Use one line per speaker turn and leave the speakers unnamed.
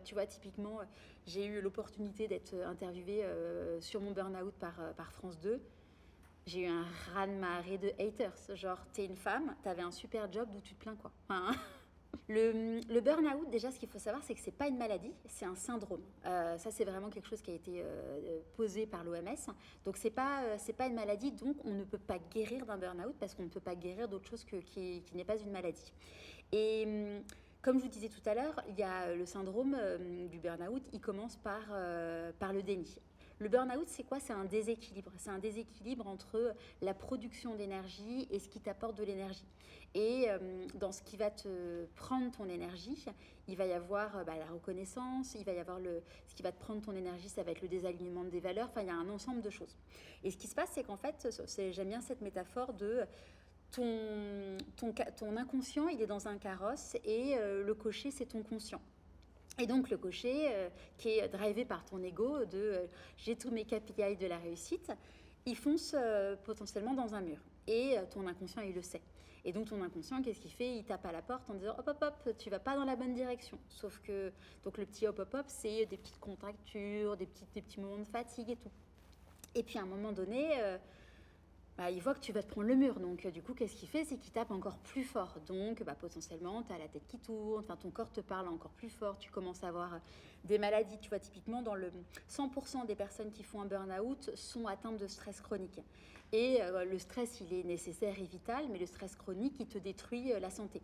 tu vois, typiquement, j'ai eu l'opportunité d'être interviewée sur mon burn-out par France 2. J'ai eu un raz-de-marée de haters. Genre, t'es une femme, t'avais un super job, d'où tu te plains, quoi. Enfin, le burn-out, déjà, ce qu'il faut savoir, c'est que c'est pas une maladie, c'est un syndrome. Ça, c'est vraiment quelque chose qui a été posé par l'OMS. Donc, c'est pas une maladie, donc on ne peut pas guérir d'un burn-out parce qu'on ne peut pas guérir d'autre chose qui n'est pas une maladie. Et comme je vous disais tout à l'heure, il y a le syndrome du burn-out, il commence par le déni. Le burn-out, c'est quoi? C'est un déséquilibre. C'est un déséquilibre entre la production d'énergie et ce qui t'apporte de l'énergie. Et dans ce qui va te prendre ton énergie, il va y avoir la reconnaissance, il va y avoir ce qui va te prendre ton énergie, ça va être le désalignement des valeurs, enfin il y a un ensemble de choses. Et ce qui se passe, c'est qu'en fait, j'aime bien cette métaphore de ton inconscient, il est dans un carrosse et le cocher, c'est ton conscient. Et donc le cocher, qui est drivé par ton ego de j'ai tous mes KPI de la réussite, il fonce potentiellement dans un mur. Et ton inconscient, il le sait. Et donc ton inconscient, qu'est-ce qu'il fait? Il tape à la porte en disant hop hop hop, tu vas pas dans la bonne direction. Sauf que donc le petit hop hop hop, c'est des petites contractures, des petits moments de fatigue et tout. Et puis à un moment donné, il voit que tu vas te prendre le mur. Donc, du coup, qu'est-ce qu'il fait? C'est qu'il tape encore plus fort. Donc, potentiellement, tu as la tête qui tourne, enfin, ton corps te parle encore plus fort. Tu commences à avoir des maladies. Tu vois, typiquement, dans le 100% des personnes qui font un burn-out sont atteintes de stress chronique. Et le stress, il est nécessaire et vital, mais le stress chronique, il te détruit la santé.